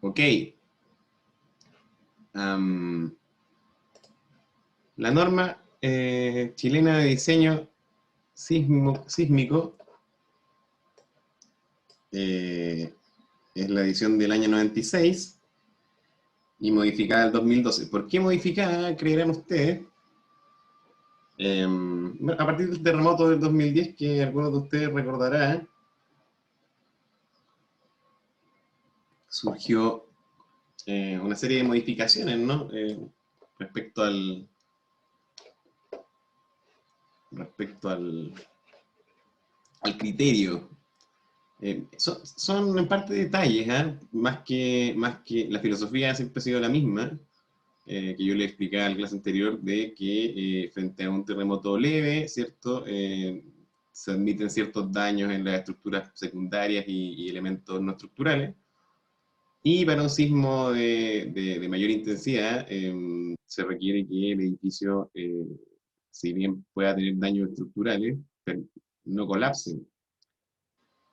Ok. Am, la norma chilena de diseño sísmico eh, es la edición del año 96 y modificada del 2012. ¿Por qué modificada, creerán ustedes? Bueno, a partir del terremoto del 2010, que algunos de ustedes recordarán, surgió una serie de modificaciones, ¿no? Respecto al, respecto al criterio. Son en parte detalles, ¿eh? Más que la filosofía siempre ha sido la misma, que yo le explicaba en la clase anterior, de que frente a un terremoto leve, ¿cierto? Se admiten ciertos daños en las estructuras secundarias y elementos no estructurales. Y para un sismo de mayor intensidad, se requiere que el edificio, si bien pueda tener daños estructurales, no colapse.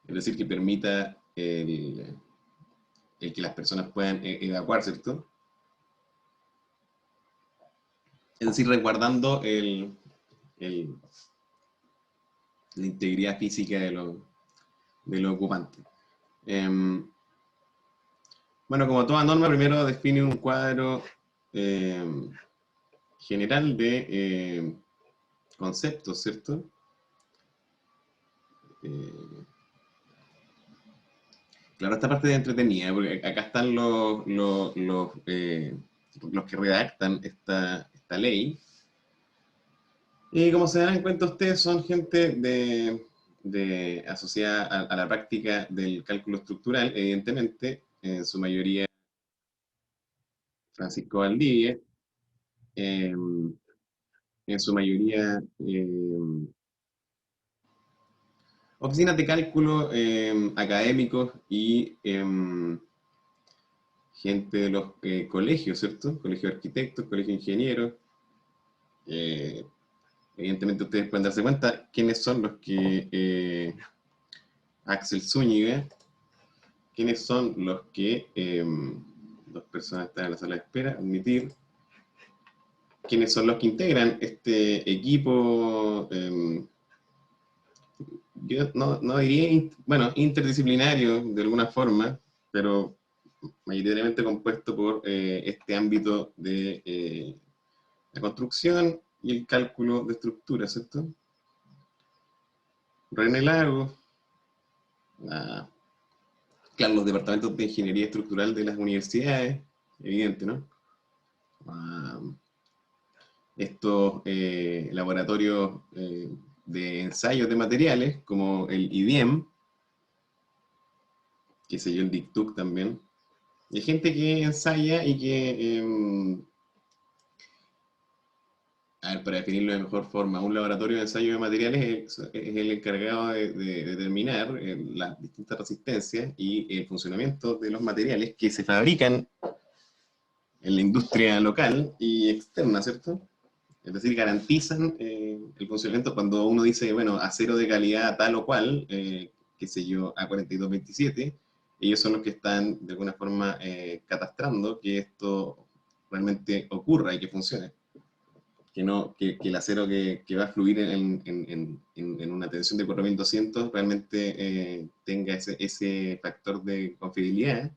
Es decir, que permita el que las personas puedan evacuar, ¿cierto? Es decir, resguardando el- la integridad física de los ocupantes. Em, bueno, como toda norma, primero define un cuadro em, general de conceptos, ¿cierto? Eh, claro, esta parte es entretenida, porque acá están los que redactan esta ley. Y como se dan cuenta ustedes, son gente asociada a la práctica del cálculo estructural, evidentemente, en su mayoría Francisco Valdivia, eh, en su mayoría oficinas de cálculo académicos y gente de los colegios, ¿cierto? Colegio de arquitectos, colegio de ingenieros. eh, Evidentemente ustedes pueden darse cuenta quiénes son los que Axel Zúñiga, quiénes son los que dos personas están en la sala de espera, admitir quiénes son los que integran este equipo, yo no diría, bueno, interdisciplinario de alguna forma, pero mayoritariamente compuesto por este ámbito de la construcción y el cálculo de estructuras, ¿cierto? René Lagos, ah, claro, los departamentos de ingeniería estructural de las universidades, evidente, ¿no? Ah, estos laboratorios de ensayos de materiales, como el IDEM, que se yo, el DICTUC también. Y hay gente que ensaya y que, a ver, para definirlo de mejor forma, un laboratorio de ensayo de materiales es el encargado de determinar las distintas resistencias y el funcionamiento de los materiales que se fabrican en la industria local y externa, ¿cierto? Es decir, garantizan el funcionamiento cuando uno dice, bueno, acero de calidad tal o cual, qué sé yo, A4227, ellos son los que están de alguna forma catastrando que esto realmente ocurra y que funcione. Que, no, que el acero que va a fluir en una tensión de 4200 realmente tenga ese factor de confiabilidad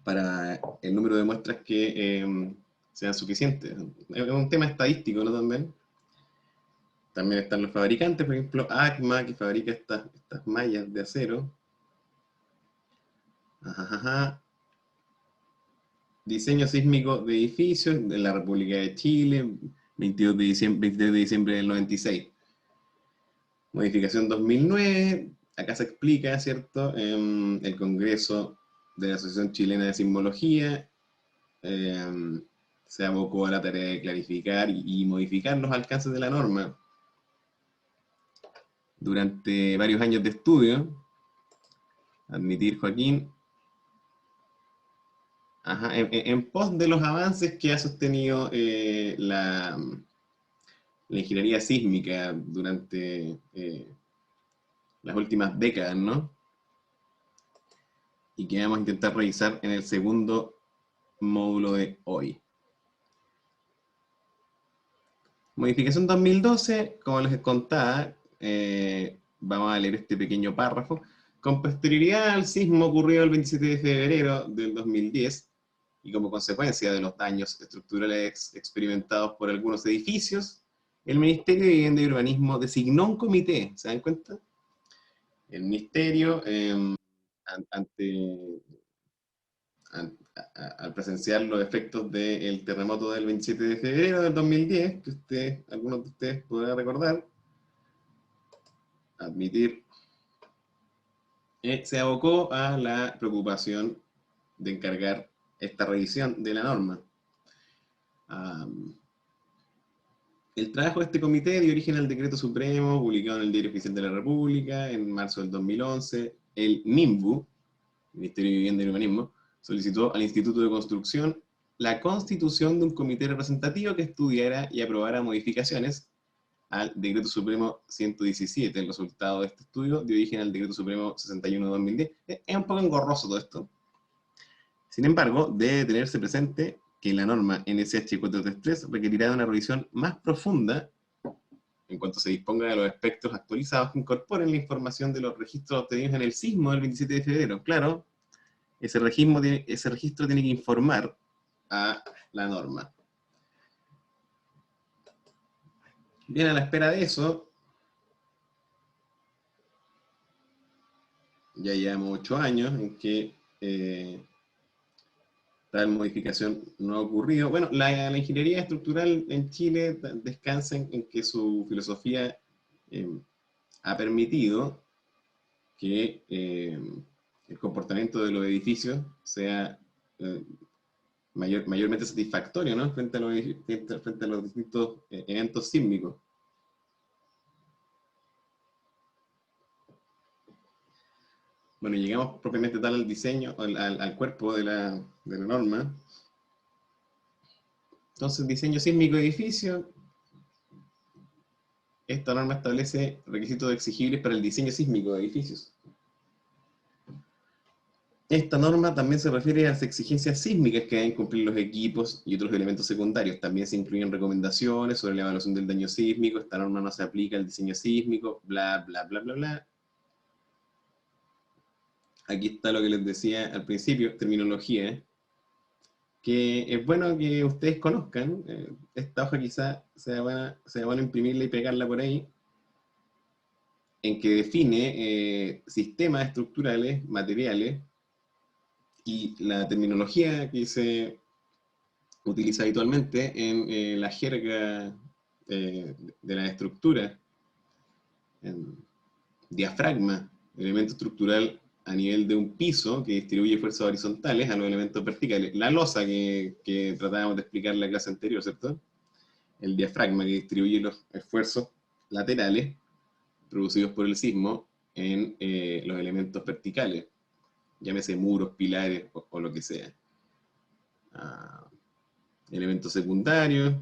para el número de muestras que sean suficientes. Es un tema estadístico, ¿no? También están los fabricantes, por ejemplo, ACMA, que fabrica estas mallas de acero. Ajá. Diseño sísmico de edificios en la República de Chile, 22 de diciembre del 96. Modificación 2009, acá se explica, ¿cierto? El Congreso de la Asociación Chilena de Sismología se abocó a la tarea de clarificar y modificar los alcances de la norma. Durante varios años de estudio, admitir, Joaquín, en pos de los avances que ha sostenido la ingeniería sísmica durante las últimas décadas, ¿no? y que vamos a intentar revisar en el segundo módulo de hoy. Modificación 2012, como les contaba, vamos a leer este pequeño párrafo. Con posterioridad al sismo ocurrido el 27 de febrero del 2010, y como consecuencia de los daños estructurales experimentados por algunos edificios, el Ministerio de Vivienda y Urbanismo designó un comité, ¿se dan cuenta? El Ministerio, al presenciar los efectos del terremoto del 27 de febrero del 2010, que algunos de ustedes podrán recordar, admitir, se abocó a la preocupación de encargar esta revisión de la norma. El trabajo de este comité dio origen al decreto supremo publicado en el Diario Oficial de la República en marzo del 2011. El MIMBU, Ministerio de Vivienda y Urbanismo, solicitó al Instituto de Construcción la constitución de un comité representativo que estudiara y aprobara modificaciones al Decreto Supremo 117. El resultado de este estudio dio origen al Decreto Supremo 61 de 2010. Es un poco engorroso todo esto. Sin embargo, debe tenerse presente que la norma NSH 433 requerirá de una revisión más profunda en cuanto se disponga de los espectros actualizados que incorporen la información de los registros obtenidos en el sismo del 27 de febrero. Claro, ese registro tiene que informar a la norma. Bien, a la espera de eso, ya llevamos 8 años en que tal modificación no ha ocurrido. Bueno, la ingeniería estructural en Chile descansa en que su filosofía ha permitido que el comportamiento de los edificios sea mayormente satisfactorio, ¿no? Frente a los distintos eventos sísmicos. Bueno, llegamos propiamente tal al diseño, al cuerpo de la norma. Entonces, diseño sísmico de edificio. Esta norma establece requisitos exigibles para el diseño sísmico de edificios. Esta norma también se refiere a las exigencias sísmicas que deben cumplir los equipos y otros elementos secundarios. También se incluyen recomendaciones sobre la evaluación del daño sísmico. Esta norma no se aplica al diseño sísmico, bla, bla, bla, bla, bla. Aquí está lo que les decía al principio, terminología, que es bueno que ustedes conozcan. Esta hoja quizá sea bueno imprimirla y pegarla por ahí, en que define sistemas estructurales, materiales, y la terminología que se utiliza habitualmente en la jerga de la estructura. Diafragma, elemento estructural a nivel de un piso que distribuye fuerzas horizontales a los elementos verticales. La losa que tratábamos de explicar en la clase anterior, ¿cierto? El diafragma que distribuye los esfuerzos laterales producidos por el sismo en los elementos verticales, llámese muros, pilares o lo que sea. Elementos secundarios.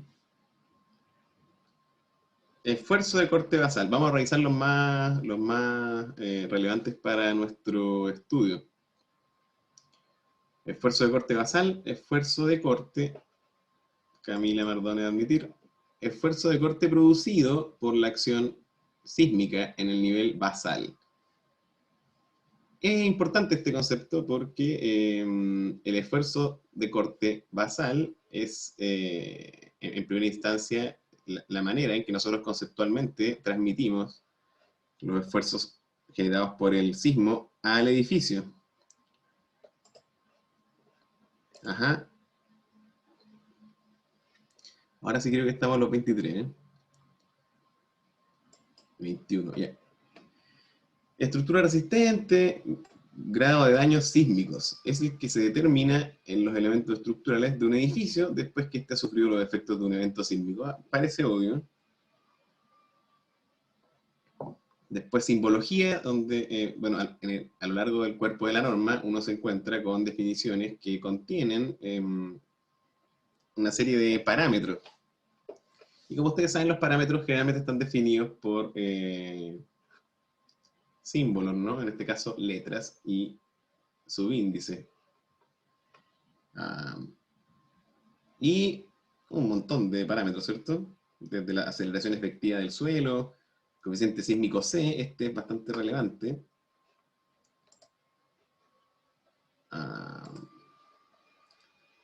Esfuerzo de corte basal. Vamos a revisar los más relevantes para nuestro estudio. Esfuerzo de corte basal, esfuerzo de corte, Camila Mardone de admitir, esfuerzo de corte producido por la acción sísmica en el nivel basal. Es importante este concepto porque el esfuerzo de corte basal es, en primera instancia, la manera en que nosotros conceptualmente transmitimos los esfuerzos generados por el sismo al edificio. Ajá. Ahora sí creo que estamos a los 23, ¿eh? 21, ya. Estructura resistente, grado de daños sísmicos. Es el que se determina en los elementos estructurales de un edificio después que éste ha sufrido los efectos de un evento sísmico. Parece obvio. Después simbología, donde, bueno, a lo largo del cuerpo de la norma uno se encuentra con definiciones que contienen una serie de parámetros. Y como ustedes saben, los parámetros generalmente están definidos por símbolos, ¿no? En este caso, letras, y subíndice. Y un montón de parámetros, ¿cierto? Desde la aceleración efectiva del suelo, coeficiente sísmico C, este es bastante relevante.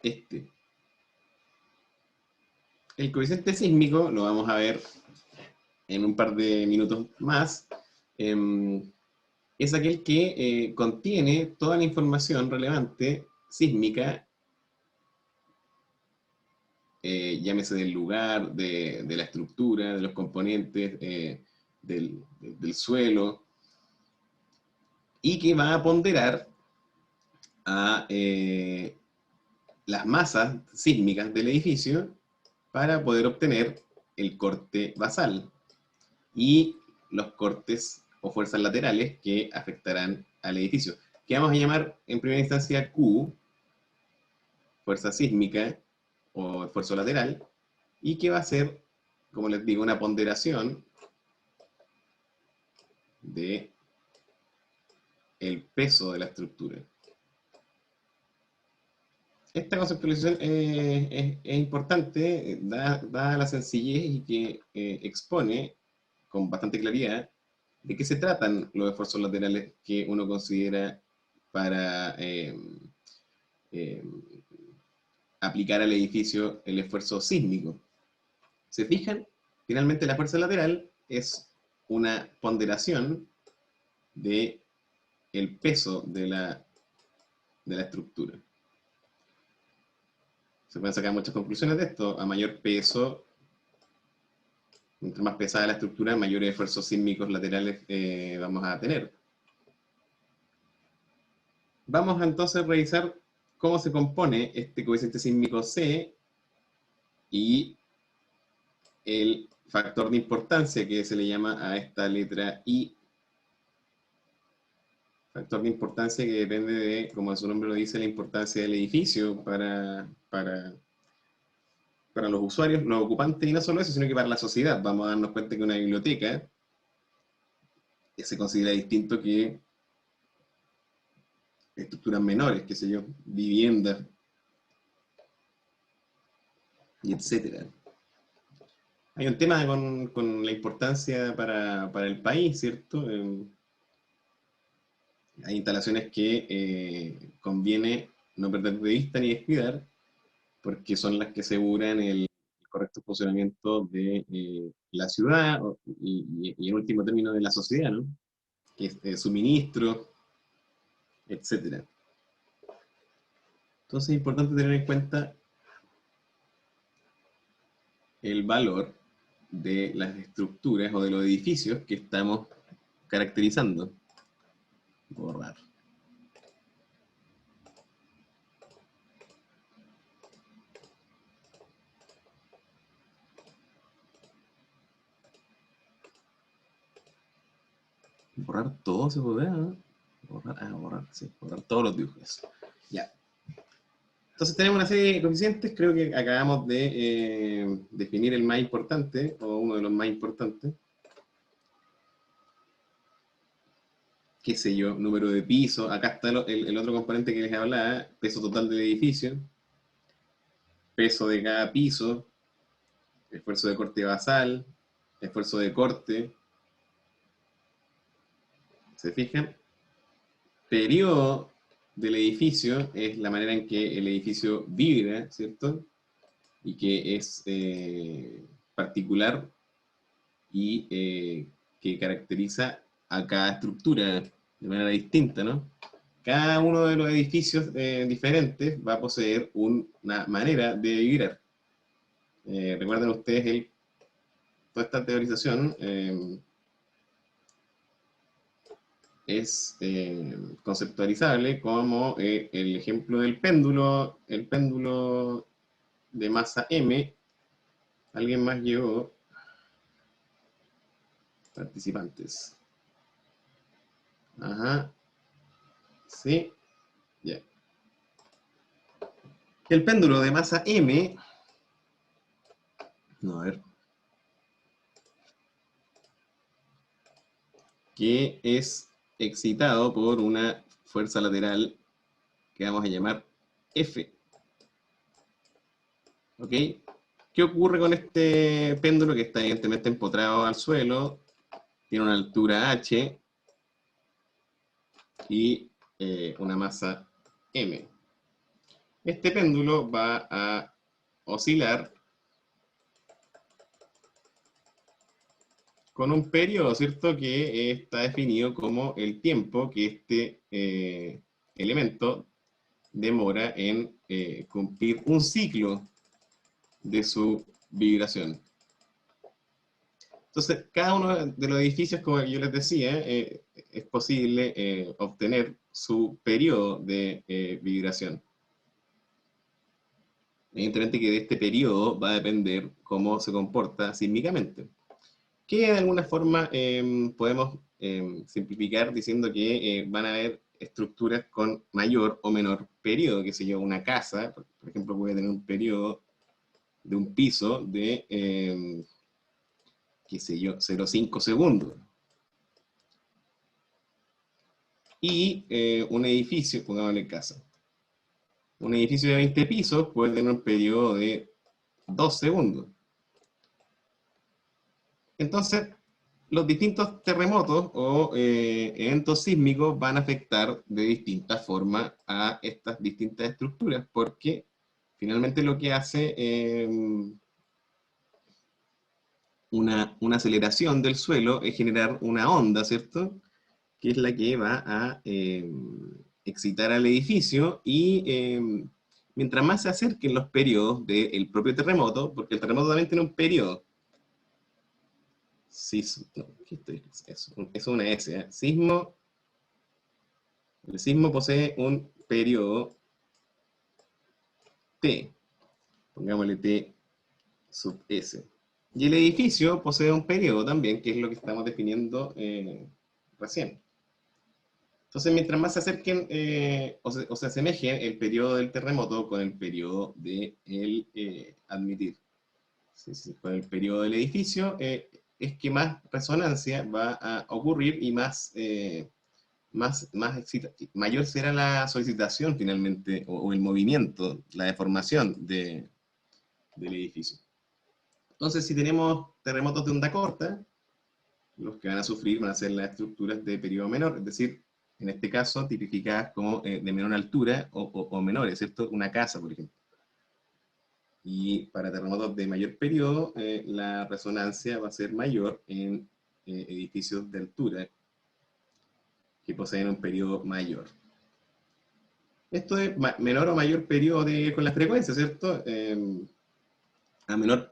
Este. El coeficiente sísmico lo vamos a ver en un par de minutos más. Es aquel que contiene toda la información relevante sísmica, llámese del lugar, de la estructura, de los componentes, del suelo, y que va a ponderar a las masas sísmicas del edificio para poder obtener el corte basal y los cortes o fuerzas laterales que afectarán al edificio, que vamos a llamar en primera instancia Q, fuerza sísmica o esfuerzo lateral, y que va a ser, como les digo, una ponderación de el peso de la estructura. Esta conceptualización es importante, dada la sencillez y que expone con bastante claridad de qué se tratan los esfuerzos laterales que uno considera para aplicar al edificio el esfuerzo sísmico. ¿Se fijan? Finalmente la fuerza lateral es una ponderación de el peso de la estructura. Se pueden sacar muchas conclusiones de esto. A mayor peso, mientras más pesada la estructura, mayores esfuerzos sísmicos laterales vamos a tener. Vamos entonces a revisar cómo se compone este coeficiente sísmico C y el factor de importancia que se le llama a esta letra I. Factor de importancia que depende de, como su nombre lo dice, la importancia del edificio para los usuarios, los ocupantes, y no solo eso, sino que para la sociedad. Vamos a darnos cuenta que una biblioteca se considera distinto que estructuras menores, qué sé yo, viviendas, y etcétera. Hay un tema con la importancia para el país, ¿cierto? Hay instalaciones que conviene no perder de vista ni descuidar, porque son las que aseguran el correcto funcionamiento de la ciudad y en último término de la sociedad, ¿no? Que es suministro, etcétera. Entonces es importante tener en cuenta el valor de las estructuras o de los edificios que estamos caracterizando. Borrar. Borrar todo se podrá, ¿no? Borrar, sí, borrar todos los dibujos. Ya. Entonces tenemos una serie de coeficientes, creo que acabamos de definir el más importante, o uno de los más importantes. Qué sé yo, número de pisos, acá está el otro componente que les hablaba, peso total del edificio, peso de cada piso, esfuerzo de corte basal, esfuerzo de corte, ¿se fijan? Periodo del edificio es la manera en que el edificio vibra, ¿cierto? Y que es particular y que caracteriza a cada estructura de manera distinta, ¿no? Cada uno de los edificios diferentes va a poseer una manera de vibrar. Recuerden ustedes toda esta teorización es conceptualizable como el ejemplo del péndulo, el péndulo de masa M. ¿Alguien más llegó? Participantes. Ajá. Sí. Ya. Yeah. El péndulo de masa M. No, a ver. Que es excitado por una fuerza lateral que vamos a llamar F. ¿Ok? ¿Qué ocurre con este péndulo que está evidentemente empotrado al suelo? Tiene una altura h y una masa m. Este péndulo va a oscilar con un periodo, ¿cierto? Que está definido como el tiempo que este elemento demora en cumplir un ciclo de su vibración. Entonces, cada uno de los edificios, como yo les decía, es posible obtener su periodo de vibración. Evidentemente que de este periodo va a depender cómo se comporta sísmicamente. Que de alguna forma podemos simplificar diciendo que van a haber estructuras con mayor o menor periodo, que sé yo, una casa, por ejemplo, puede tener un periodo de un piso de, qué sé yo, 0,5 segundos. Y un edificio, pongámosle casa, un edificio de 20 pisos puede tener un periodo de 2 segundos. Entonces, los distintos terremotos o eventos sísmicos van a afectar de distintas formas a estas distintas estructuras, porque finalmente lo que hace una aceleración del suelo es generar una onda, ¿cierto? Que es la que va a excitar al edificio y mientras más se acerquen los periodos del propio terremoto, porque el terremoto también tiene un periodo. Sismo, no, ¿qué estoy? Es una S, ¿eh? Sismo. El sismo posee un periodo T, pongámosle T sub S. Y el edificio posee un periodo también, que es lo que estamos definiendo recién. Entonces, mientras más se acerquen o se asemejen el periodo del terremoto con el periodo de admitir, sí, sí, con el periodo del edificio, es que más resonancia va a ocurrir y mayor será la solicitación finalmente, o el movimiento, la deformación del edificio. Entonces, si tenemos terremotos de onda corta, los que van a sufrir van a ser las estructuras de periodo menor, es decir, en este caso tipificadas como de menor altura o menores, ¿cierto? Una casa, por ejemplo. Y para terremotos de mayor periodo, la resonancia va a ser mayor en edificios de altura que poseen un periodo mayor. Esto de menor o mayor periodo con la frecuencia, ¿cierto? A menor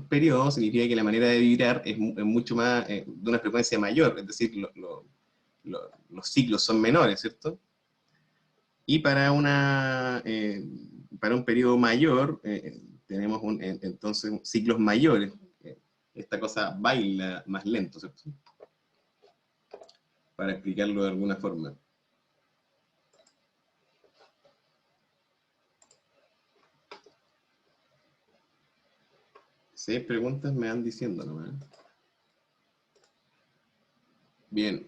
periodo significa que la manera de vibrar es mucho más, de una frecuencia mayor, es decir, los ciclos son menores, ¿cierto? Y para un periodo mayor, tenemos entonces ciclos mayores. Esta cosa baila más lento, ¿cierto? Para explicarlo de alguna forma. Si hay preguntas, me van diciendo nomás. Bien.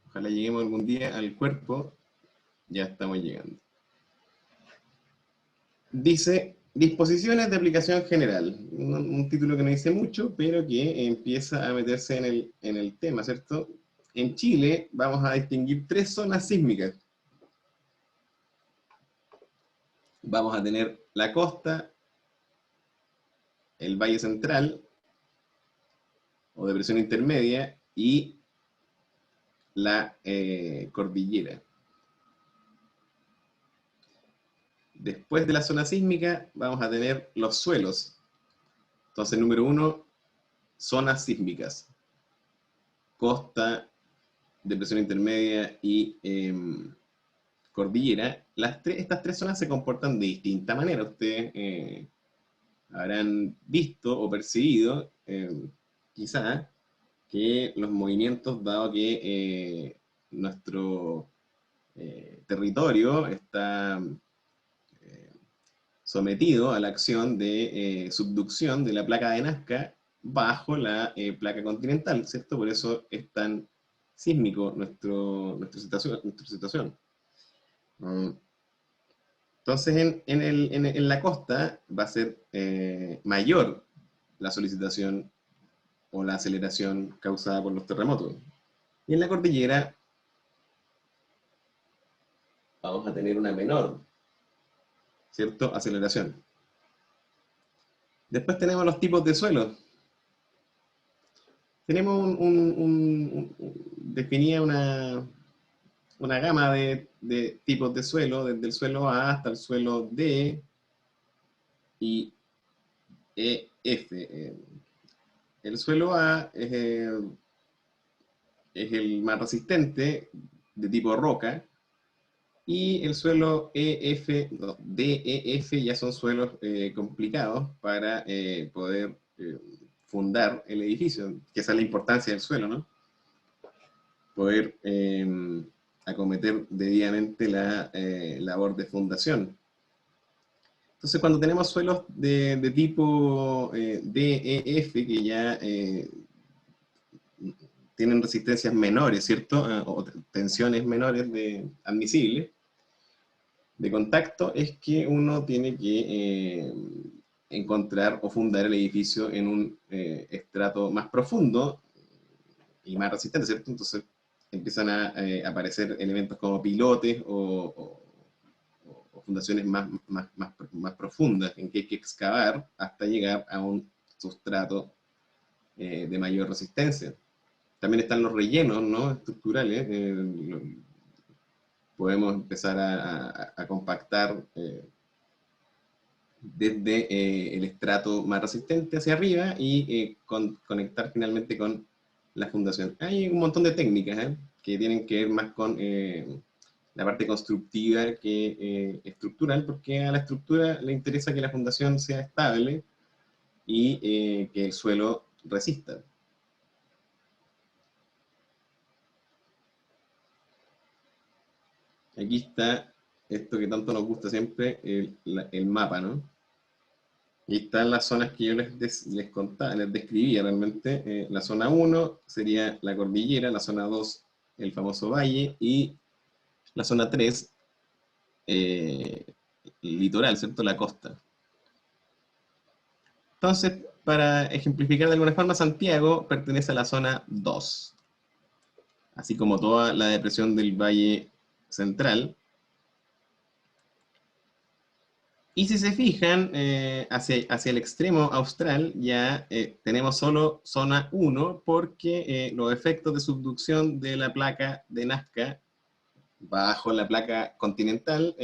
Ojalá lleguemos algún día al cuerpo. Ya estamos llegando. Dice, disposiciones de aplicación general. Un título que no dice mucho, pero que empieza a meterse en el tema, ¿cierto? En Chile vamos a distinguir 3 zonas sísmicas. Vamos a tener la costa, el valle central, o depresión intermedia, y la cordillera. Después de la zona sísmica vamos a tener los suelos. Entonces, número 1, zonas sísmicas. Costa, depresión intermedia y cordillera. Estas 3 zonas se comportan de distinta manera. Ustedes habrán visto o percibido, quizá, que los movimientos, dado que nuestro territorio está sometido a la acción de subducción de la placa de Nazca bajo la placa continental, ¿cierto? Por eso es tan sísmico nuestra situación. Entonces, en la costa va a ser mayor la solicitación o la aceleración causada por los terremotos. Y en la cordillera vamos a tener una menor, ¿cierto?, aceleración. Después tenemos los tipos de suelo. Tenemos definida una gama de tipos de suelo, desde el suelo A hasta el suelo D y E, F. El suelo A es el más resistente, de tipo roca, y el suelo EF, no, DEF ya son suelos complicados para poder fundar el edificio, que esa es la importancia del suelo, ¿no? Poder acometer debidamente la labor de fundación. Entonces, cuando tenemos suelos de tipo DEF, que ya tienen resistencias menores, ¿cierto? O tensiones menores admisibles de contacto, es que uno tiene que encontrar o fundar el edificio en un estrato más profundo y más resistente, ¿cierto? Entonces empiezan a aparecer elementos como pilotes o fundaciones más profundas en que hay que excavar hasta llegar a un sustrato de mayor resistencia. También están los rellenos, ¿no?, estructurales. Podemos empezar a compactar desde el estrato más resistente hacia arriba y conectar finalmente con la fundación. Hay un montón de técnicas que tienen que ver más con la parte constructiva que estructural, porque a la estructura le interesa que la fundación sea estable y que el suelo resista. Aquí está esto que tanto nos gusta siempre, el mapa, ¿no? Y están las zonas que yo les contaba, les describía realmente. La zona 1 sería la cordillera, la zona 2 el famoso valle, y la zona 3 litoral, ¿cierto?, la costa. Entonces, para ejemplificar de alguna forma, Santiago pertenece a la zona 2, así como toda la depresión del Valle Central. Y si se fijan, hacia el extremo austral ya tenemos solo zona 1 porque los efectos de subducción de la placa de Nazca bajo la placa continental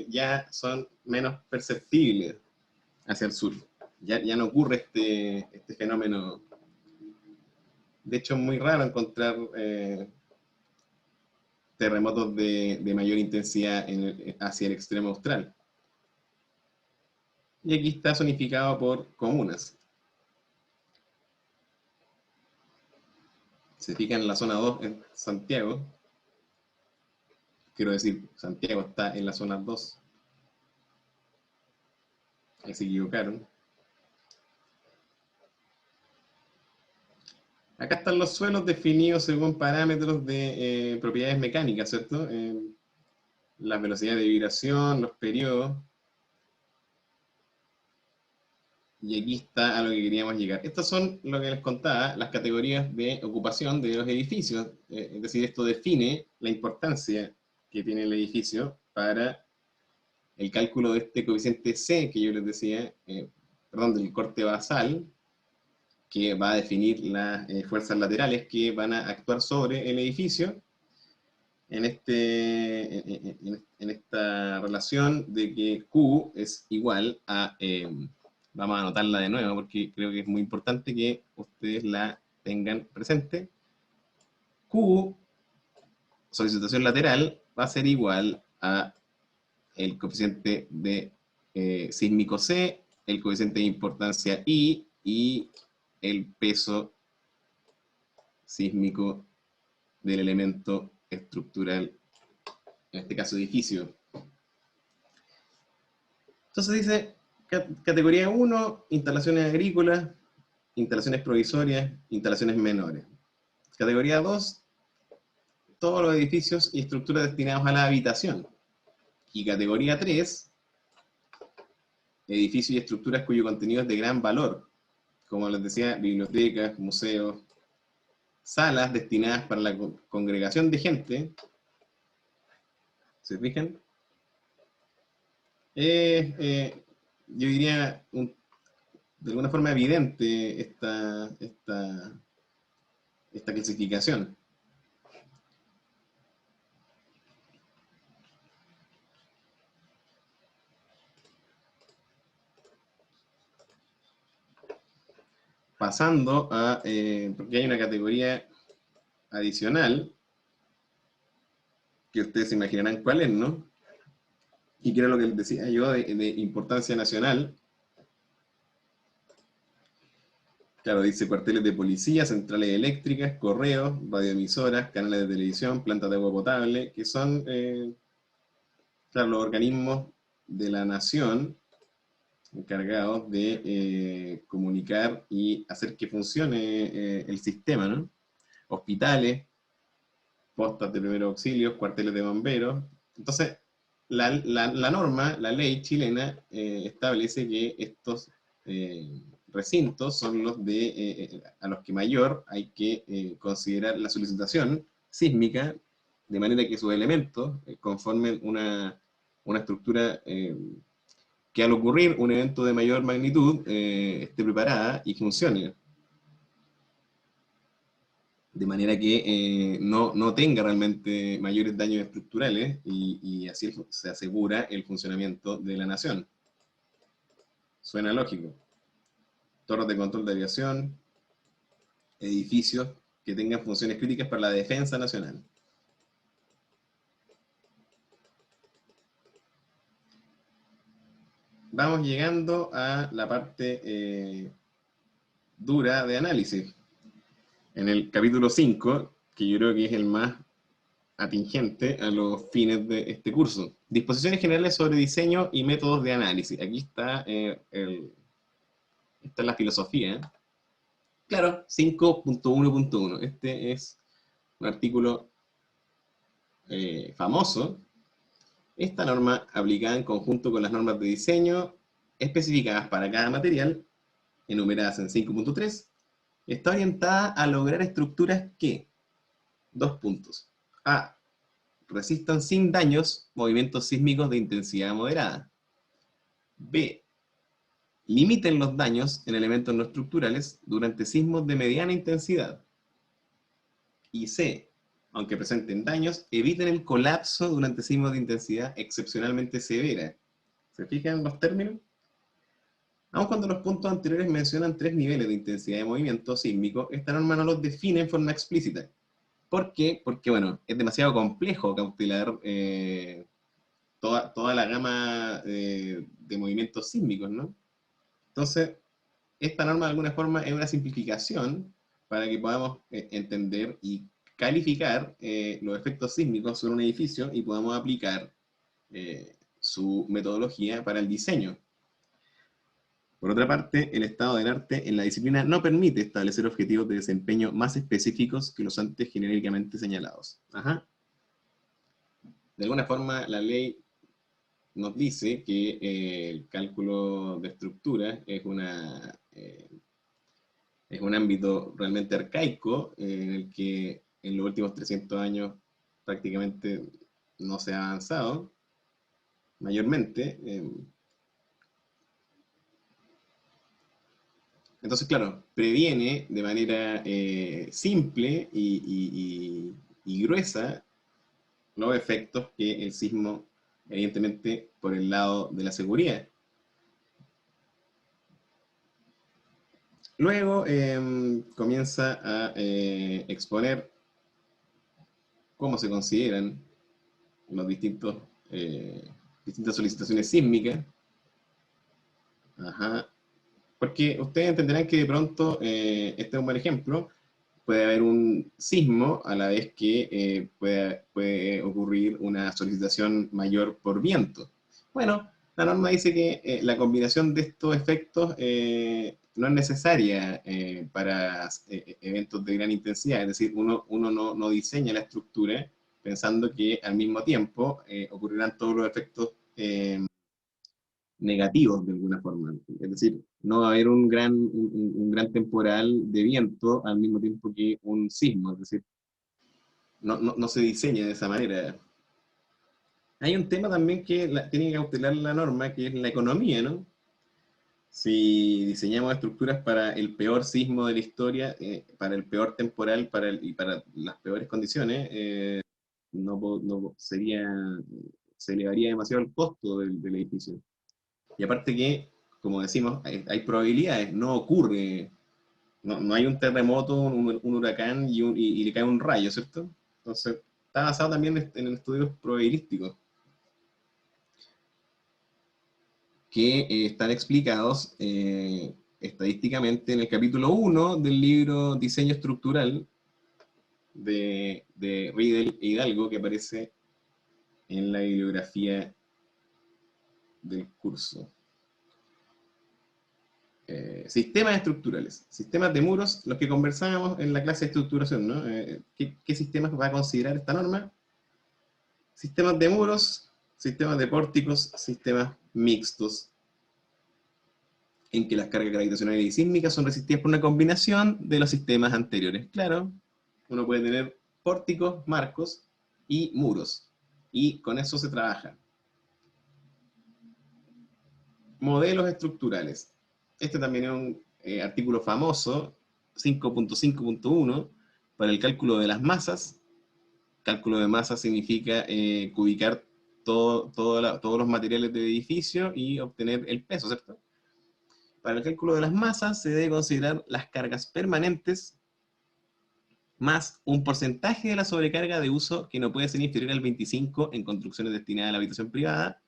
ya son menos perceptibles hacia el sur. Ya no ocurre este fenómeno. De hecho, es muy raro encontrar terremotos de mayor intensidad hacia el extremo austral. Y aquí está zonificado por comunas. Se fijan en la zona 2 en Santiago. Quiero decir, Santiago está en la zona 2. Ahí se equivocaron. Acá están los suelos definidos según parámetros de propiedades mecánicas, ¿cierto? Las velocidades de vibración, los periodos. Y aquí está a lo que queríamos llegar. Estas son, lo que les contaba, las categorías de ocupación de los edificios. Es decir, esto define la importancia que tiene el edificio para el cálculo de este coeficiente C que yo les decía, perdón, del corte basal, que va a definir las fuerzas laterales que van a actuar sobre el edificio en esta relación de que Q es igual a... vamos a anotarla de nuevo porque creo que es muy importante que ustedes la tengan presente. Q, solicitación lateral, va a ser igual a el coeficiente de sísmico C, el coeficiente de importancia I y el peso sísmico del elemento estructural, en este caso edificio. Entonces dice, categoría 1, instalaciones agrícolas, instalaciones provisorias, instalaciones menores. Categoría 2, todos los edificios y estructuras destinados a la habitación. Y categoría 3, edificios y estructuras cuyo contenido es de gran valor, como les decía, bibliotecas, museos, salas destinadas para la congregación de gente. ¿Se fijan? Yo diría de alguna forma evidente esta clasificación. Pasando a, porque hay una categoría adicional, que ustedes se imaginarán cuál es, ¿no? Y que era lo que les decía yo de importancia nacional. Claro, dice cuarteles de policía, centrales eléctricas, correos, radioemisoras, canales de televisión, plantas de agua potable, que son, claro, los organismos de la nación encargados de comunicar y hacer que funcione el sistema, ¿no? Hospitales, postas de primeros auxilios, cuarteles de bomberos. Entonces, la norma, la ley chilena, establece que estos recintos son los a los que mayor hay que considerar la solicitación sísmica, de manera que sus elementos conformen una estructura que al ocurrir un evento de mayor magnitud esté preparada y funcione. De manera que no tenga realmente mayores daños estructurales y así se asegura el funcionamiento de la nación. Suena lógico. Torres de control de aviación, edificios que tengan funciones críticas para la defensa nacional. Vamos llegando a la parte dura de análisis. En el capítulo 5, que yo creo que es el más atingente a los fines de este curso. Disposiciones generales sobre diseño y métodos de análisis. Aquí está, esta es la filosofía. Claro, 5.1.1. Este es un artículo famoso. Esta norma, aplicada en conjunto con las normas de diseño especificadas para cada material, enumeradas en 5.3, está orientada a lograr estructuras que, 2 puntos. A. Resistan sin daños movimientos sísmicos de intensidad moderada. B. Limiten los daños en elementos no estructurales durante sismos de mediana intensidad. Y C. Aunque presenten daños, eviten el colapso durante sismos de intensidad excepcionalmente severa. ¿Se fijan los términos? Aun cuando los puntos anteriores mencionan 3 niveles de intensidad de movimiento sísmico, esta norma no los define en forma explícita. ¿Por qué? Porque, bueno, es demasiado complejo cautelar toda la gama de movimientos sísmicos, ¿no? Entonces, esta norma de alguna forma es una simplificación para que podamos entender y calificar los efectos sísmicos sobre un edificio y podamos aplicar su metodología para el diseño. Por otra parte, el estado del arte en la disciplina no permite establecer objetivos de desempeño más específicos que los antes genéricamente señalados. Ajá. De alguna forma, la ley nos dice que el cálculo de estructuras es un ámbito realmente arcaico en el que en los últimos 300 años prácticamente no se ha avanzado mayormente. Entonces, claro, previene de manera simple y gruesa los efectos que el sismo, evidentemente, por el lado de la seguridad. Luego comienza a exponer cómo se consideran los distintas solicitaciones sísmicas. Ajá. Porque ustedes entenderán que de pronto, este es un buen ejemplo, puede haber un sismo a la vez que puede ocurrir una solicitación mayor por viento. Bueno, la norma dice que la combinación de estos efectos no es necesaria para eventos de gran intensidad, es decir, uno no diseña la estructura pensando que al mismo tiempo ocurrirán todos los efectos negativos de alguna forma. Es decir, no va a haber un gran temporal de viento al mismo tiempo que un sismo. Es decir, no se diseña de esa manera. Hay un tema también que tiene que cautelar la norma, que es la economía, ¿no? Si diseñamos estructuras para el peor sismo de la historia, para el peor temporal y para las peores condiciones, sería, se elevaría demasiado el costo del edificio. Y aparte que, como decimos, hay probabilidades, no ocurre, no hay un terremoto, un huracán y le cae un rayo, ¿cierto? Entonces, está basado también en estudios probabilísticos que están explicados estadísticamente en el capítulo 1 del libro Diseño Estructural de Riedel e Hidalgo, que aparece en la bibliografía del curso. Sistemas estructurales, sistemas de muros, los que conversábamos en la clase de estructuración, ¿no? ¿Qué sistemas va a considerar esta norma? Sistemas de muros, sistemas de pórticos, sistemas mixtos, en que las cargas gravitacionales y sísmicas son resistidas por una combinación de los sistemas anteriores. Claro, uno puede tener pórticos, marcos y muros, y con eso se trabaja. Modelos estructurales. Este también es un artículo famoso, 5.5.1, para el cálculo de las masas. Cálculo de masa significa cubicar todos los materiales del edificio y obtener el peso, ¿cierto? Para el cálculo de las masas se debe considerar las cargas permanentes más un porcentaje de la sobrecarga de uso que no puede ser inferior al 25 en construcciones destinadas a la habitación privada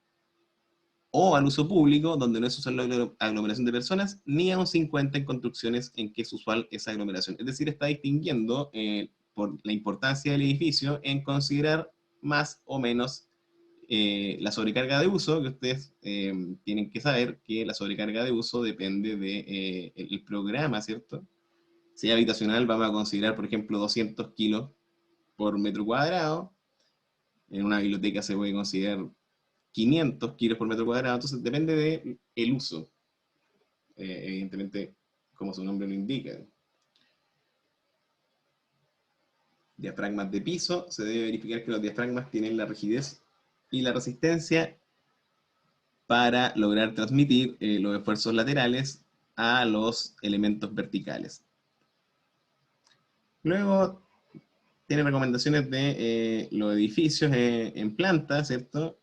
o al uso público, donde no es usual la aglomeración de personas, ni a un 50 en construcciones en que es usual esa aglomeración. Es decir, está distinguiendo por la importancia del edificio en considerar más o menos la sobrecarga de uso, que ustedes tienen que saber que la sobrecarga de uso depende del programa, ¿cierto? Si es habitacional, vamos a considerar, por ejemplo, 200 kilos por metro cuadrado. En una biblioteca se puede considerar 500 kilos por metro cuadrado, entonces depende del uso, evidentemente, como su nombre lo indica. Diafragmas de piso, se debe verificar que los diafragmas tienen la rigidez y la resistencia para lograr transmitir los esfuerzos laterales a los elementos verticales. Luego tiene recomendaciones de los edificios en planta, ¿cierto?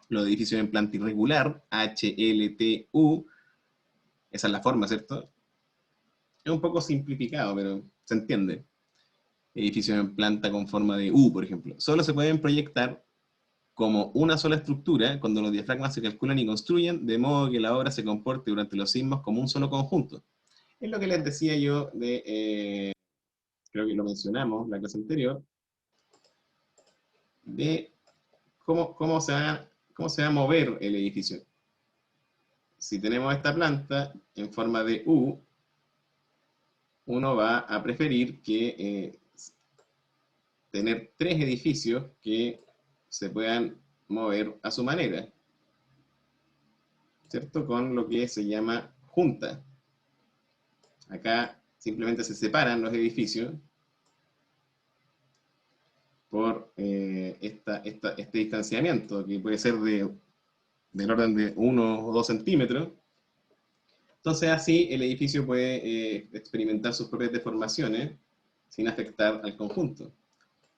Los edificios en planta irregular, HLTU, esa es la forma, ¿cierto? Es un poco simplificado, pero se entiende. Edificios en planta con forma de U, por ejemplo. Solo se pueden proyectar como una sola estructura cuando los diafragmas se calculan y construyen, de modo que la obra se comporte durante los sismos como un solo conjunto. Es lo que les decía yo creo que lo mencionamos la clase anterior, de cómo se va a mover el edificio. Si tenemos esta planta en forma de U, uno va a preferir que tener tres edificios que se puedan mover a su manera, ¿cierto? Con lo que se llama junta. Acá simplemente se separan los edificios por este distanciamiento, que puede ser del orden de 1 o 2 centímetros. Entonces así el edificio puede experimentar sus propias deformaciones sin afectar al conjunto.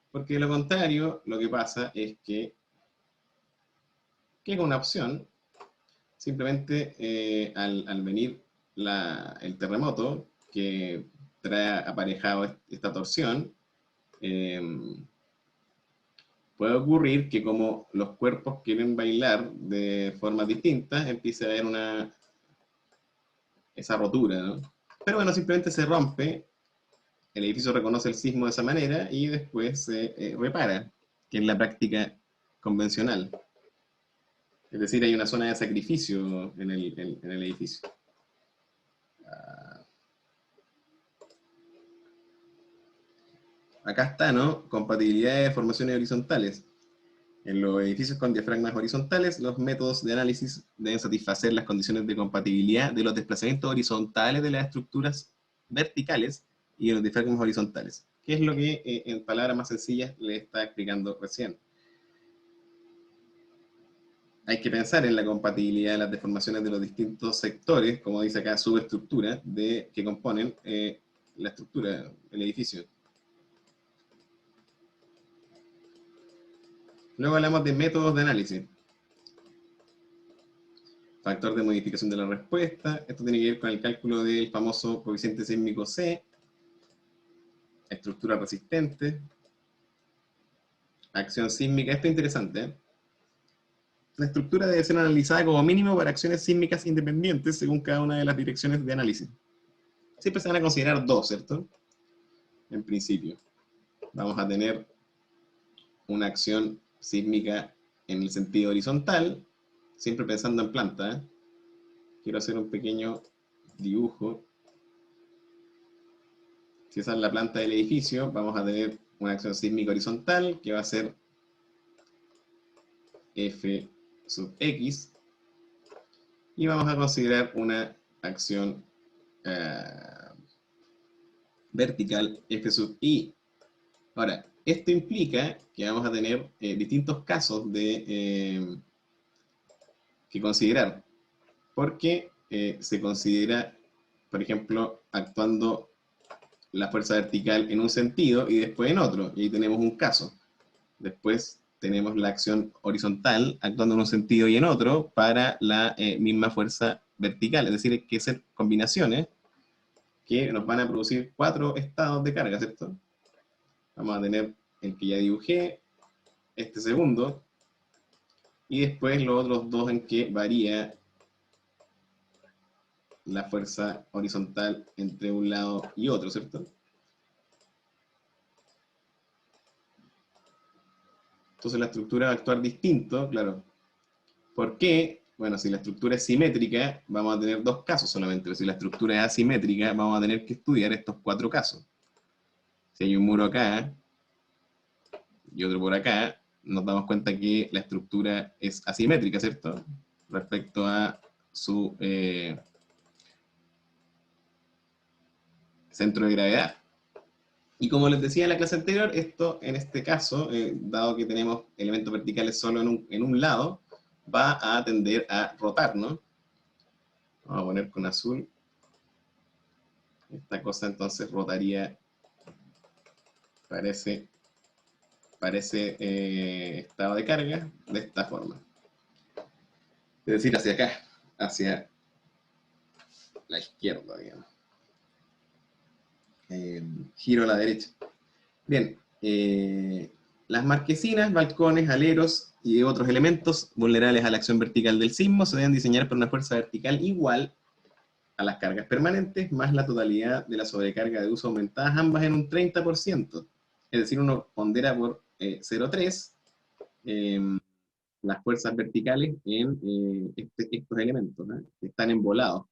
Porque de lo contrario, lo que pasa es que es una opción, simplemente al venir el terremoto, que trae aparejado esta torsión, puede ocurrir que como los cuerpos quieren bailar de formas distintas, empiece a haber esa rotura, ¿no? Pero bueno, simplemente se rompe, el edificio reconoce el sismo de esa manera y después se repara, que es la práctica convencional. Es decir, hay una zona de sacrificio en el edificio. acá está, ¿no? Compatibilidad de deformaciones horizontales. En los edificios con diafragmas horizontales, los métodos de análisis deben satisfacer las condiciones de compatibilidad de los desplazamientos horizontales de las estructuras verticales y de los diafragmas horizontales. ¿Qué es lo que, en palabras más sencillas, le está explicando recién? Hay que pensar en la compatibilidad de las deformaciones de los distintos sectores, como dice acá, subestructuras, que componen la estructura, el edificio. Luego hablamos de métodos de análisis. Factor de modificación de la respuesta. Esto tiene que ver con el cálculo del famoso coeficiente sísmico C. Estructura resistente. Acción sísmica. Esto es interesante, ¿eh? La estructura debe ser analizada como mínimo para acciones sísmicas independientes según cada una de las direcciones de análisis. Siempre se van a considerar dos, ¿cierto? En principio. Vamos a tener una acción sísmica en el sentido horizontal, siempre pensando en planta, ¿eh? Quiero hacer un pequeño dibujo. Si esa es la planta del edificio, vamos a tener una acción sísmica horizontal que va a ser F sub X, y vamos a considerar una acción vertical F sub Y. Ahora, esto implica que vamos a tener distintos casos que considerar, porque se considera, por ejemplo, actuando la fuerza vertical en un sentido y después en otro, y ahí tenemos un caso. Después tenemos la acción horizontal actuando en un sentido y en otro para la misma fuerza vertical, es decir, hay que hacer combinaciones que nos van a producir 4 estados de carga, ¿cierto? Vamos a tener el que ya dibujé, este segundo, y después los otros dos en que varía la fuerza horizontal entre un lado y otro, ¿cierto? Entonces la estructura va a actuar distinto, claro. ¿Por qué? Bueno, si la estructura es simétrica, vamos a tener dos casos solamente, pero si la estructura es asimétrica, vamos a tener que estudiar estos 4 casos. Si hay un muro acá y otro por acá, nos damos cuenta que la estructura es asimétrica, ¿cierto? Respecto a su centro de gravedad. Y como les decía en la clase anterior, esto en este caso, dado que tenemos elementos verticales solo en un lado, va a tender a rotar, ¿no? Vamos a poner con azul. Esta cosa entonces rotaría, parece estado de carga de esta forma. Es decir, hacia acá, hacia la izquierda, digamos. Giro a la derecha. Bien, las marquesinas, balcones, aleros y otros elementos vulnerables a la acción vertical del sismo se deben diseñar por una fuerza vertical igual a las cargas permanentes, más la totalidad de la sobrecarga de uso aumentadas, ambas en un 30%. Es decir, uno pondera por 0,3 las fuerzas verticales en estos elementos, ¿eh? Que están embolados.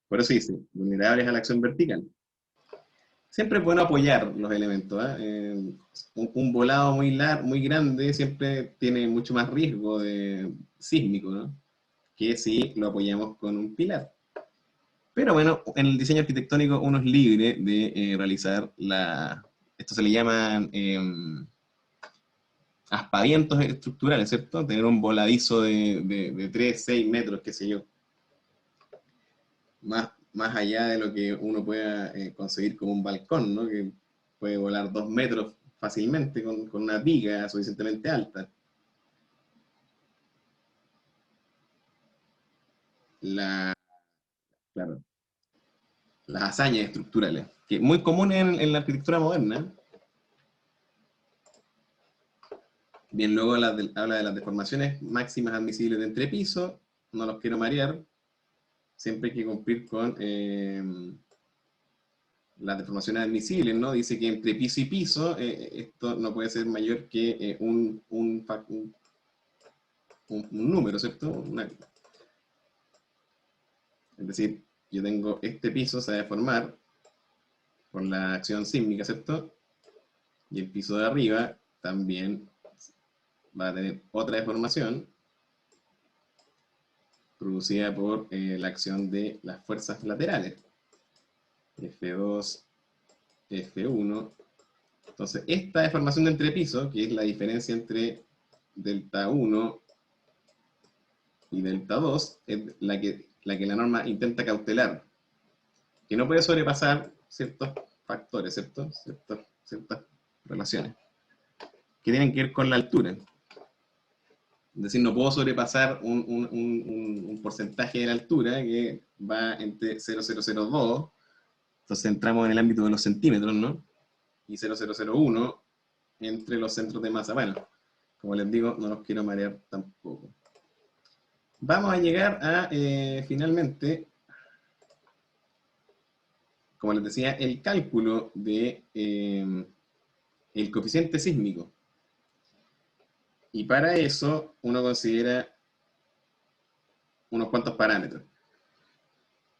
Por eso dice, vulnerables a la acción vertical. Siempre es bueno apoyar los elementos, ¿eh? Un volado muy grande siempre tiene mucho más riesgo de sísmico, ¿no? Que si lo apoyamos con un pilar. Pero bueno, en el diseño arquitectónico uno es libre de realizar esto se le llaman aspavientos estructurales, ¿cierto? Tener un voladizo de 3, 6 metros, qué sé yo. Más allá de lo que uno pueda conseguir como un balcón, ¿no? Que puede volar 2 metros fácilmente con una viga suficientemente alta. Claro, las hazañas estructurales, que es muy común en la arquitectura moderna. Bien, luego habla de las deformaciones máximas admisibles de entrepiso, no los quiero marear, siempre hay que cumplir con las deformaciones admisibles, ¿no? Dice que entre piso y piso, esto no puede ser mayor que un número, ¿cierto? Es decir, yo tengo este piso, se va a deformar por la acción sísmica, ¿cierto? Y el piso de arriba también va a tener otra deformación producida por la acción de las fuerzas laterales. F2, F1. Entonces, esta deformación de entrepiso, que es la diferencia entre delta 1 y delta 2, es la que la norma intenta cautelar, que no puede sobrepasar ciertos factores, ¿cierto? Ciertas relaciones, que tienen que ver con la altura. Es decir, no puedo sobrepasar un porcentaje de la altura que va entre 0,002, entonces entramos en el ámbito de los centímetros, ¿no? Y 0,001 entre los centros de masa. Bueno, como les digo, no los quiero marear tampoco. Vamos a llegar a, finalmente, como les decía, el cálculo de el coeficiente sísmico. Y para eso uno considera unos cuantos parámetros.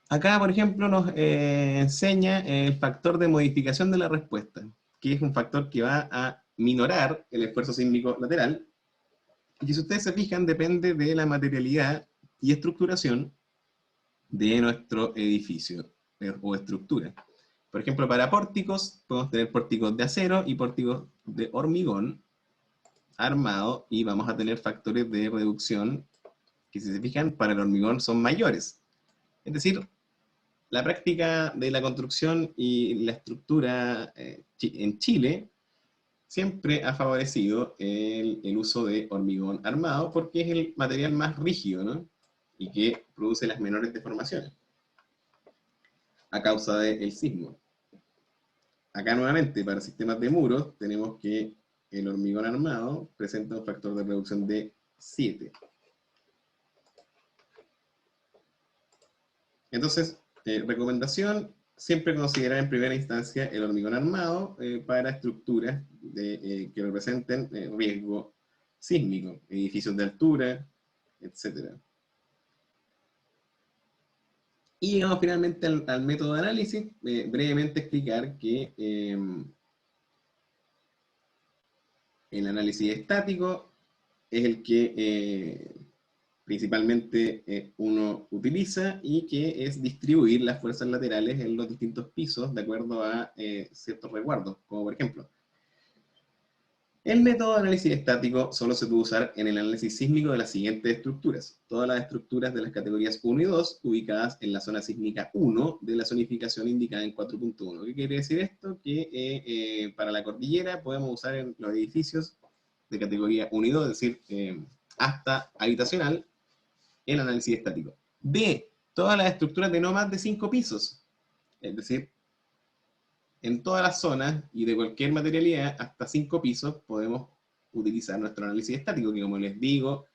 Acá, por ejemplo, nos enseña el factor de modificación de la respuesta, que es un factor que va a minorar el esfuerzo sísmico lateral, y que, si ustedes se fijan, depende de la materialidad y estructuración de nuestro edificio o estructura. Por ejemplo, para pórticos, podemos tener pórticos de acero y pórticos de hormigón armado, y vamos a tener factores de reducción que, si se fijan, para el hormigón son mayores. Es decir, la práctica de la construcción y la estructura en Chile siempre ha favorecido el uso de hormigón armado, porque es el material más rígido, ¿no? Y que produce las menores deformaciones a causa del sismo. Acá nuevamente, para sistemas de muros, tenemos que el hormigón armado presenta un factor de reducción de 7. Entonces, recomendación, siempre considerar en primera instancia el hormigón armado para estructuras que representen riesgo sísmico, edificios de altura, etc. Y llegamos finalmente al método de análisis. Brevemente explicar que el análisis estático es el que principalmente uno utiliza, y que es distribuir las fuerzas laterales en los distintos pisos de acuerdo a ciertos resguardos, como por ejemplo, el método de análisis estático solo se puede usar en el análisis sísmico de las siguientes estructuras: todas las estructuras de las categorías 1 y 2 ubicadas en la zona sísmica 1 de la zonificación indicada en 4.1. ¿Qué quiere decir esto? Que para la cordillera podemos usar en los edificios de categoría 1 y 2, es decir, hasta habitacional, el análisis estático. B, todas las estructuras de no más de 5 pisos, es decir, en todas las zonas y de cualquier materialidad hasta 5 pisos podemos utilizar nuestro análisis estático, que, como les digo,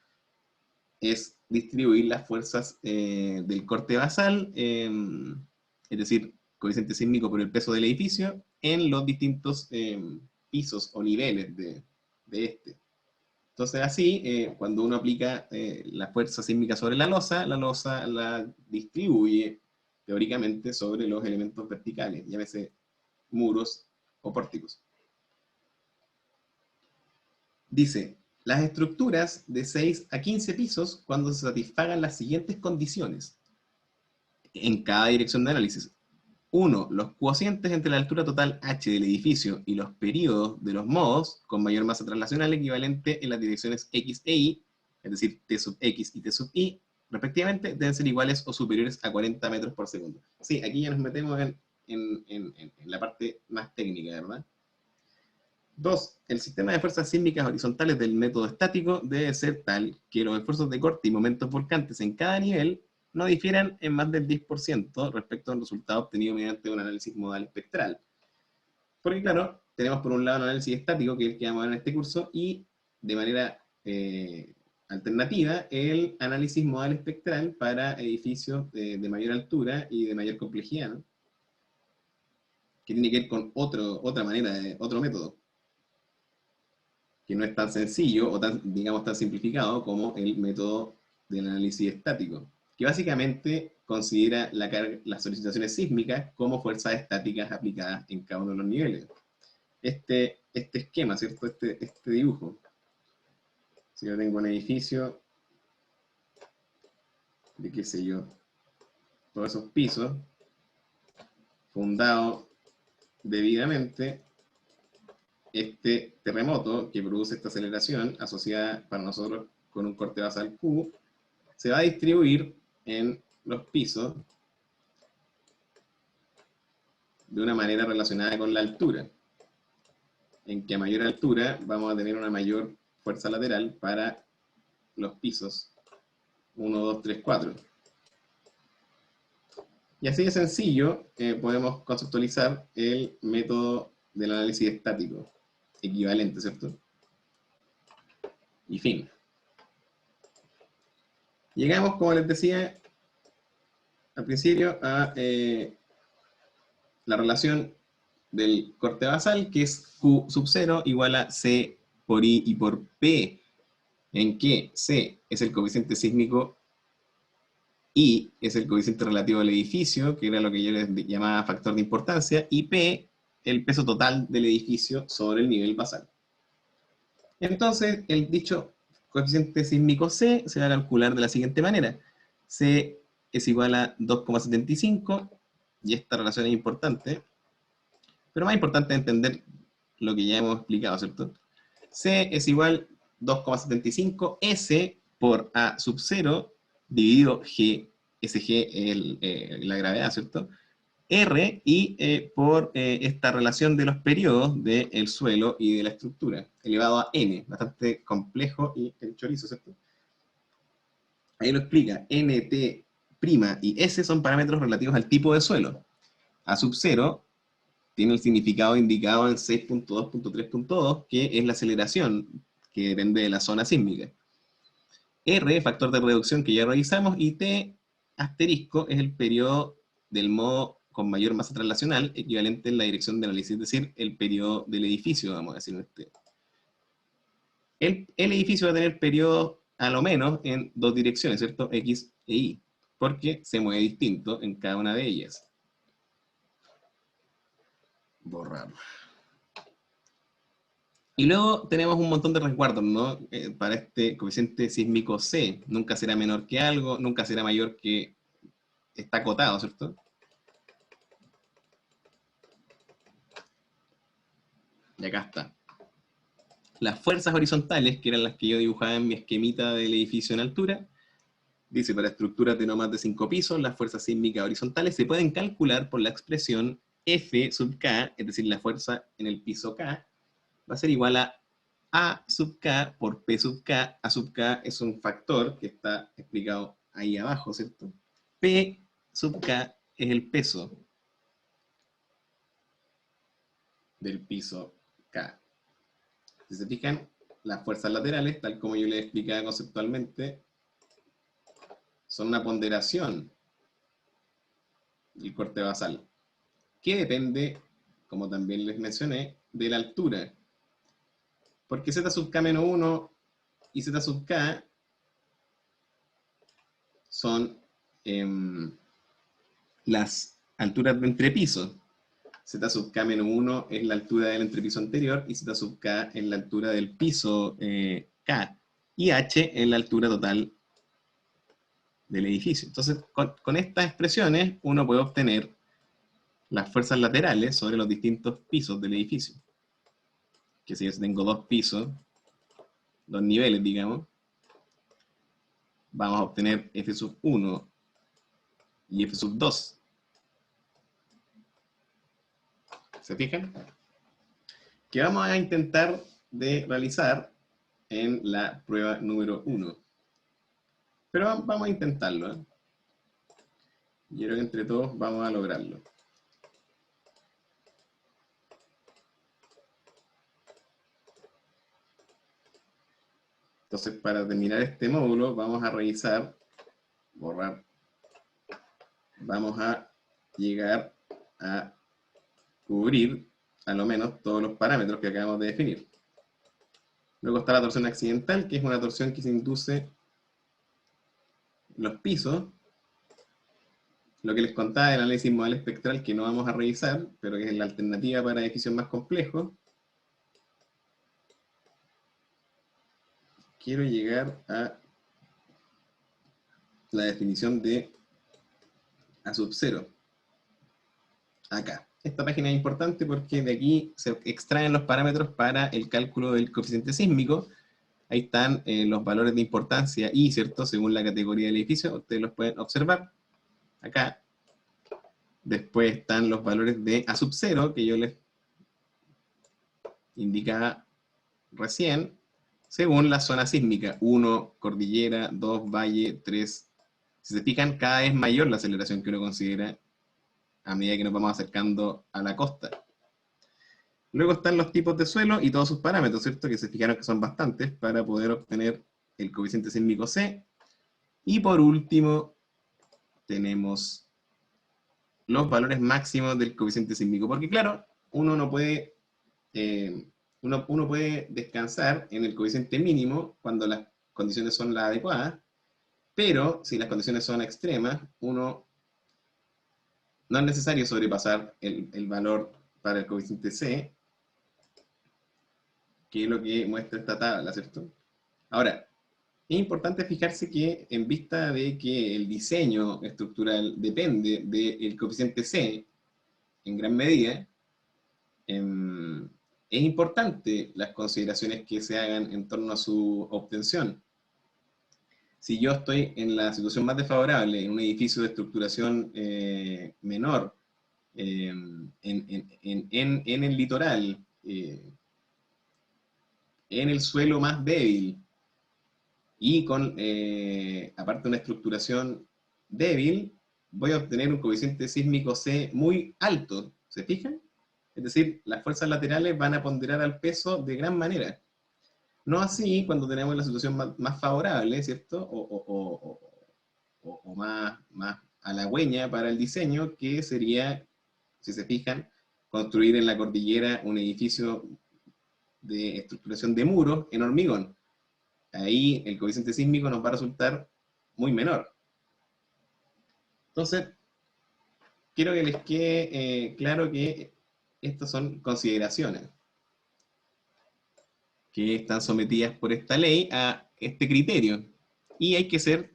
es distribuir las fuerzas del corte basal, es decir, coeficiente sísmico por el peso del edificio, en los distintos pisos o niveles de este. Entonces, así, cuando uno aplica la fuerza sísmica sobre la losa la distribuye teóricamente sobre los elementos verticales, llámese muros o pórticos. Dice, las estructuras de 6 a 15 pisos, cuando se satisfagan las siguientes condiciones en cada dirección de análisis. 1. Los cocientes entre la altura total h del edificio y los períodos de los modos con mayor masa traslacional equivalente en las direcciones x e y, es decir, t sub x y t sub y, respectivamente, deben ser iguales o superiores a 40 metros por segundo. Sí, aquí ya nos metemos en la parte más técnica, ¿verdad? 2. El sistema de fuerzas sísmicas horizontales del método estático debe ser tal que los esfuerzos de corte y momentos volcantes en cada nivel no difieran en más del 10% respecto al resultado obtenido mediante un análisis modal espectral. Porque, claro, tenemos por un lado el análisis estático, que es el que vamos a ver en este curso, y de manera alternativa el análisis modal espectral para edificios de mayor altura y de mayor complejidad, ¿no? Que tiene que ver con otra manera, otro método, que no es tan sencillo o tan, digamos, tan simplificado como el método del análisis estático, que básicamente considera las solicitaciones sísmicas como fuerzas estáticas aplicadas en cada uno de los niveles. este esquema, ¿cierto? Este dibujo. Si yo tengo un edificio de, qué sé yo, todos esos pisos, fundado debidamente, este terremoto que produce esta aceleración asociada para nosotros con un corte basal Q, se va a distribuir en los pisos de una manera relacionada con la altura, en que a mayor altura vamos a tener una mayor fuerza lateral para los pisos 1, 2, 3, 4. Y así de sencillo podemos conceptualizar el método del análisis estático, equivalente, ¿cierto? Y fin. Llegamos, como les decía al principio, a la relación del corte basal, que es Q sub 0 igual a C por I y por P, en que C es el coeficiente sísmico, I es el coeficiente relativo al edificio, que era lo que yo les llamaba factor de importancia, y P, el peso total del edificio sobre el nivel basal. Entonces, el dicho coeficiente sísmico C se va a calcular de la siguiente manera. C es igual a 2,75, y esta relación es importante, pero más importante es entender lo que ya hemos explicado, ¿cierto? C es igual a 2,75 S por A sub 0 dividido G, SG es la gravedad, ¿cierto? R y por esta relación de los periodos del suelo y de la estructura, elevado a N, bastante complejo y el chorizo, ¿cierto? Ahí lo explica, N, T' y S son parámetros relativos al tipo de suelo. A sub 0 tiene el significado indicado en 6.2.3.2, que es la aceleración, que depende de la zona sísmica. R, factor de reducción que ya revisamos, y T, asterisco, es el periodo del modo con mayor masa translacional, equivalente en la dirección de análisis, es decir, el periodo del edificio, vamos a decir. El edificio va a tener periodos a lo menos en dos direcciones, ¿cierto? X e Y, porque se mueve distinto en cada una de ellas. Borrar. Y luego tenemos un montón de resguardos, ¿no? Para este coeficiente sísmico C. Nunca será menor que algo, nunca será mayor que... Está acotado, ¿cierto? Y acá está. Las fuerzas horizontales, que eran las que yo dibujaba en mi esquemita del edificio en altura, dice, para estructuras de no más de 5 pisos, las fuerzas sísmicas horizontales se pueden calcular por la expresión F sub K, es decir, la fuerza en el piso K, va a ser igual a sub K por P sub K. A sub K es un factor que está explicado ahí abajo, ¿cierto? P sub K es el peso del piso K. Si se fijan, las fuerzas laterales, tal como yo les explicaba conceptualmente, son una ponderación del corte basal, que depende, como también les mencioné, de la altura. Porque Z sub K menos 1 y Z sub K son las alturas de entrepiso. Z sub K menos 1 es la altura del entrepiso anterior y Z sub K es la altura del piso K. Y H es la altura total del edificio. Entonces, con estas expresiones uno puede obtener las fuerzas laterales sobre los distintos pisos del edificio. Que si yo tengo dos pisos, dos niveles, digamos, vamos a obtener F sub 1 y F sub 2. ¿Se fijan? Que vamos a intentar de realizar en la prueba número 1. Pero vamos a intentarlo, ¿eh? Yo creo que entre todos vamos a lograrlo. Entonces, para terminar este módulo, vamos a revisar, borrar, vamos a llegar a cubrir a lo menos todos los parámetros que acabamos de definir. Luego está la torsión accidental, que es una torsión que se induce en los pisos. Lo que les contaba del análisis modal espectral, que no vamos a revisar, pero que es la alternativa para edificios más complejos. quiero llegar a la definición de A sub 0. Acá. Esta página es importante porque de aquí se extraen los parámetros para el cálculo del coeficiente sísmico. Ahí están los valores de importancia y, ¿cierto? Según la categoría del edificio, ustedes los pueden observar. Acá. Después están los valores de A sub 0, que yo les indicaba recién, según la zona sísmica. 1, cordillera, 2, valle, 3. Si se fijan, cada vez mayor la aceleración que uno considera a medida que nos vamos acercando a la costa. Luego están los tipos de suelo y todos sus parámetros, ¿cierto? Que se fijaron que son bastantes para poder obtener el coeficiente sísmico C. Y por último, tenemos los valores máximos del coeficiente sísmico. Porque claro, uno no puede, uno puede descansar en el coeficiente mínimo cuando las condiciones son las adecuadas, pero si las condiciones son extremas, no es necesario sobrepasar el valor para el coeficiente C, que es lo que muestra esta tabla, ¿cierto? Ahora, es importante fijarse que en vista de que el diseño estructural depende del coeficiente C en gran medida, es importante las consideraciones que se hagan en torno a su obtención. Si yo estoy en la situación más desfavorable, en un edificio de estructuración menor, en el litoral, en el suelo más débil, y con, aparte de una estructuración débil, voy a obtener un coeficiente sísmico C muy alto, ¿se fijan? Es decir, las fuerzas laterales van a ponderar al peso de gran manera. No así cuando tenemos la situación más favorable, ¿cierto? O más halagüeña para el diseño, que sería, si se fijan, construir en la cordillera un edificio de estructuración de muros en hormigón. Ahí el coeficiente sísmico nos va a resultar muy menor. Entonces, quiero que les quede claro que estas son consideraciones que están sometidas por esta ley a este criterio. Y hay que ser,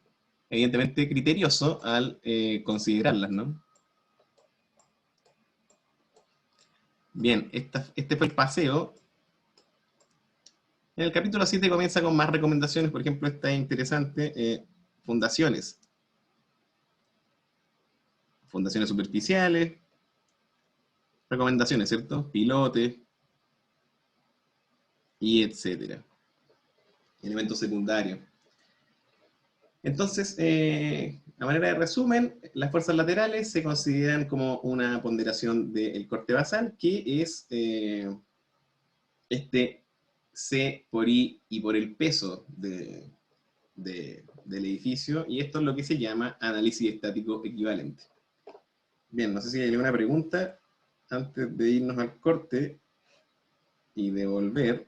evidentemente, criterioso al considerarlas, ¿no? Bien, este fue el paseo. En el capítulo 7 comienza con más recomendaciones, por ejemplo, esta es interesante, fundaciones. Fundaciones superficiales, recomendaciones, ¿cierto? Pilotes, y etcétera. Elementos secundarios. Entonces, a manera de resumen, las fuerzas laterales se consideran como una ponderación del corte basal, que es este C por I y por el peso del edificio, y esto es lo que se llama análisis estático equivalente. Bien, no sé si hay alguna pregunta antes de irnos al corte y devolver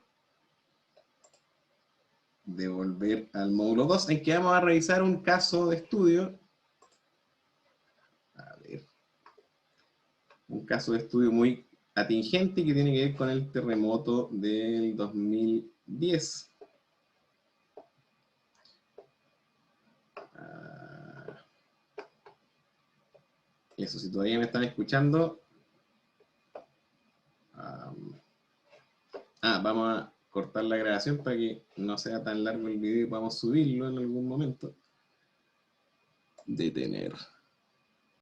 al módulo 2, en que vamos a revisar un caso de estudio. A ver. Un caso de estudio muy atingente que tiene que ver con el terremoto del 2010. Eso, si todavía me están escuchando. Vamos a cortar la grabación para que no sea tan largo el video y podamos subirlo en algún momento. Detener.